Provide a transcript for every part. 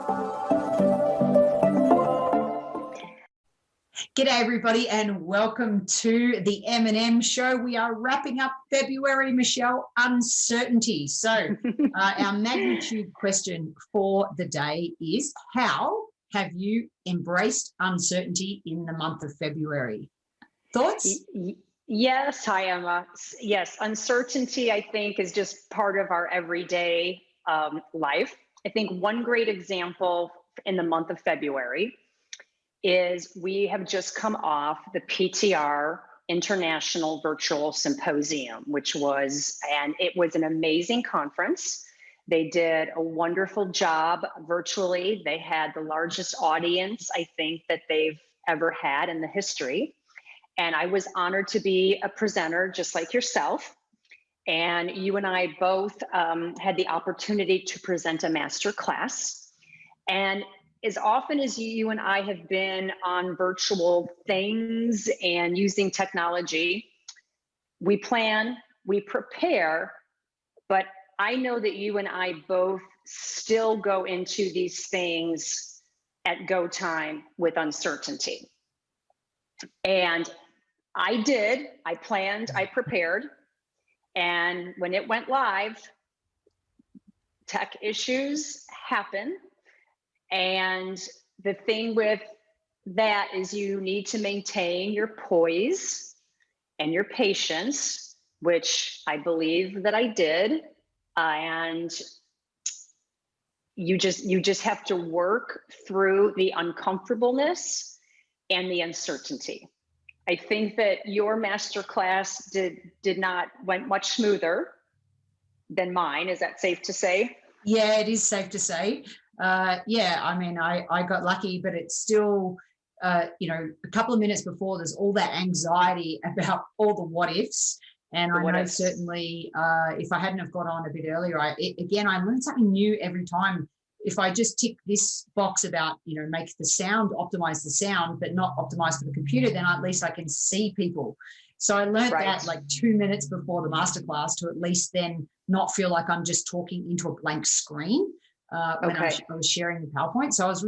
G'day everybody and welcome to the M&M show. We are wrapping up February, Michelle, uncertainty. So our magnitude question for the day is, how have you embraced uncertainty in the month of February? Thoughts? Yes, hi Emma. Yes, uncertainty I think is just part of our everyday life. I think one great example in the month of February is we have just come off the PTR International Virtual Symposium, it was an amazing conference. They did a wonderful job virtually. They had the largest audience, I think, that they've ever had in the history. And I was honored to be a presenter just like yourself. And you and I both had the opportunity to present a master class. And as often as you and I have been on virtual things and using technology, we plan, we prepare, but I know that you and I both still go into these things at go time with uncertainty. And I planned, I prepared, and when it went live, tech issues happen. And the thing with that is you need to maintain your poise and your patience, which I believe that I did. And you just have to work through the uncomfortableness and the uncertainty. I think that your masterclass went much smoother than mine. Is that safe to say? Yeah, it is safe to say. Yeah, I mean, I got lucky, but it's still, a couple of minutes before, there's all that anxiety about all the what ifs. And I know certainly if I hadn't have got on a bit earlier, I learned something new every time. If I just tick this box about, make the sound, optimize the sound, but not optimize for the computer, then at least I can see people. So I learned that like 2 minutes before the masterclass to at least then not feel like I'm just talking into a blank screen when I was sharing the PowerPoint. So I was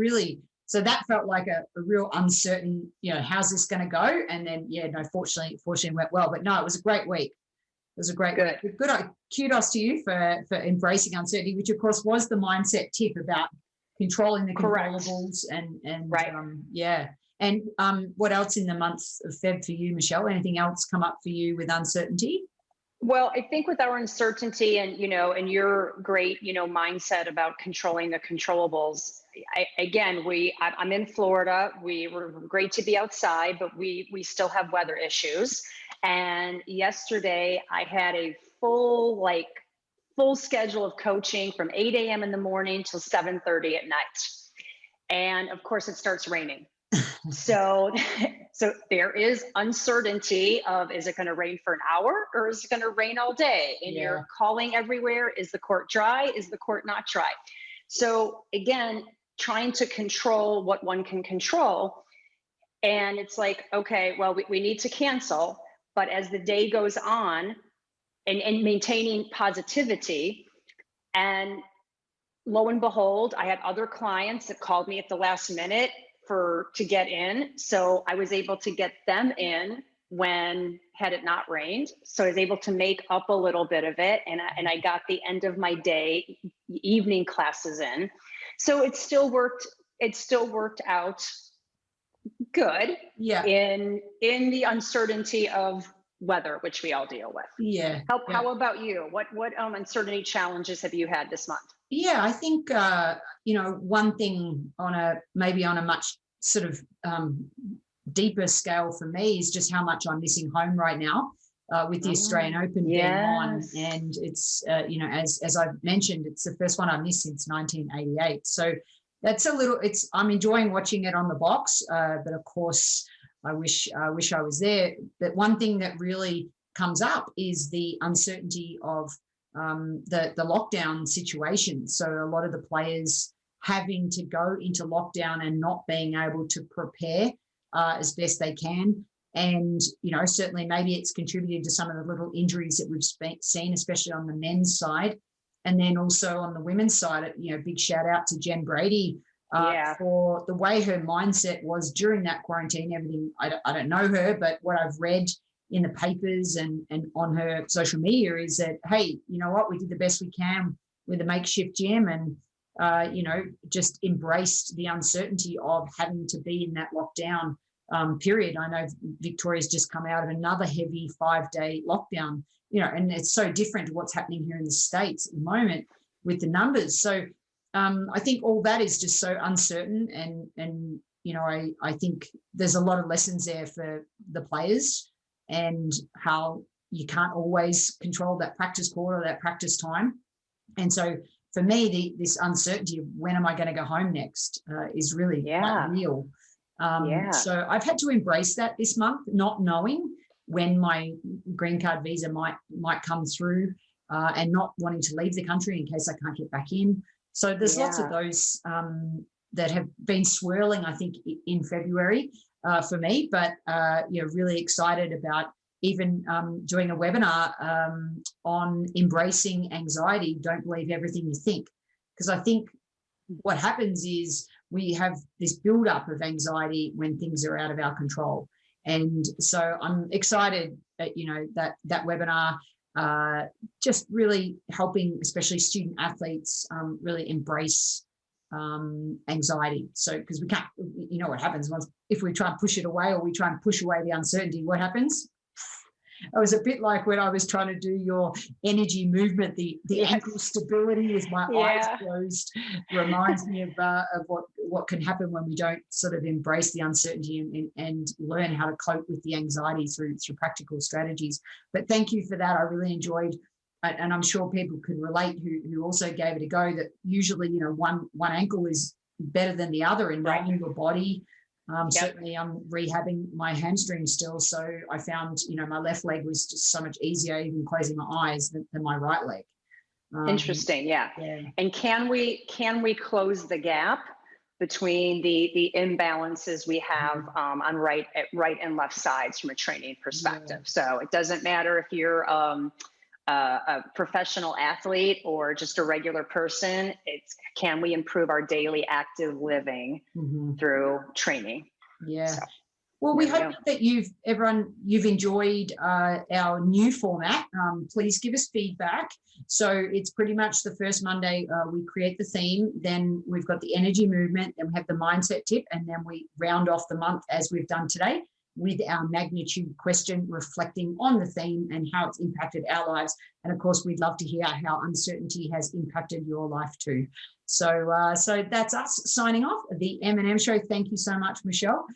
so that felt like a real uncertain, how's this going to go? And then, fortunately it went well. But no, it was a great week. It was a great week. Good. Kudos to you for embracing uncertainty, which of course was the mindset tip about controlling the controllables and yeah. And what else in the month of Feb for you, Michelle? Anything else come up for you with uncertainty? Well, I think with our uncertainty and, and your great, mindset about controlling the controllables, I'm in Florida. We were great to be outside, but we still have weather issues. And yesterday I had a full schedule of coaching from 8 a.m. in the morning till 7:30 at night. And of course it starts raining. So there is uncertainty of, is it going to rain for an hour or is it going to rain all day? And you're calling everywhere. Is the court dry? Is the court not dry? So again, trying to control what one can control. And it's like, okay, well, we need to cancel. But as the day goes on and maintaining positivity, and lo and behold, I had other clients that called me at the last minute to get in. So I was able to get them in had it not rained. So I was able to make up a little bit of it. And I got the end of my day, evening classes in. So it still worked out good in the uncertainty of weather, which we all deal with. Yeah. How about you? What uncertainty challenges have you had this month? Yeah, I think one thing on a much sort of deeper scale for me is just how much I'm missing home right now with the Australian Open being on, and it's as I've mentioned, it's the first one I've missed since 1988. So that's I'm enjoying watching it on the box, but of course I wish I was there. But one thing that really comes up is the uncertainty of the lockdown situation. So a lot of the players having to go into lockdown and not being able to prepare as best they can. And, certainly maybe it's contributed to some of the little injuries that we've seen, especially on the men's side. And then also on the women's side, big shout out to Jen Brady, Yeah. for the way her mindset was during that quarantine. Everything, I don't know her, but what I've read in the papers and on her social media is that, hey, you know what, we did the best we can with a makeshift gym, and just embraced the uncertainty of having to be in that lockdown period. I know Victoria's just come out of another heavy 5-day lockdown, and it's so different to what's happening here in the States at the moment with the numbers. So I think all that is just so uncertain, and I think there's a lot of lessons there for the players, and how you can't always control that practice quarter or that practice time. And so for me, this uncertainty of when am I going to go home next is really quite real. So I've had to embrace that this month, not knowing when my green card visa might come through, and not wanting to leave the country in case I can't get back in. So there's lots of those that have been swirling, I think, in February for me, but really excited about even doing a webinar on embracing anxiety. Don't believe everything you think, because I think what happens is we have this buildup of anxiety when things are out of our control. And so I'm excited that, that webinar, just really helping, especially student athletes, really embrace anxiety. So, because we can't, what happens if we try and push it away, or we try and push away the uncertainty, what happens? It was a bit like when I was trying to do your energy movement, the ankle stability with my eyes closed reminds me of what can happen when we don't sort of embrace the uncertainty and learn how to cope with the anxiety through practical strategies. But thank you for that. I really enjoyed, and I'm sure people could relate who also gave it a go, that usually, one ankle is better than the other in knowing your body. Certainly I'm rehabbing my hamstring still. So I found, my left leg was just so much easier, even closing my eyes, than my right leg. Interesting. Yeah. And can we close the gap between the imbalances we have on right and left sides from a training perspective? So it doesn't matter if you're a professional athlete or just a regular person. It's, can we improve our daily active living through training? So, well, we hope that you've enjoyed our new format. Please give us feedback. So it's pretty much the first Monday we create the theme, then we've got the energy movement, then we have the mindset tip, and then we round off the month as we've done today with our magnitude question, reflecting on the theme and how it's impacted our lives. And of course, we'd love to hear how uncertainty has impacted your life too. So that's us signing off the M&M Show. Thank you so much, Michelle.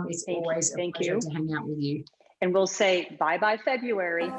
It's always a pleasure to hang out with you. And we'll say bye-bye February.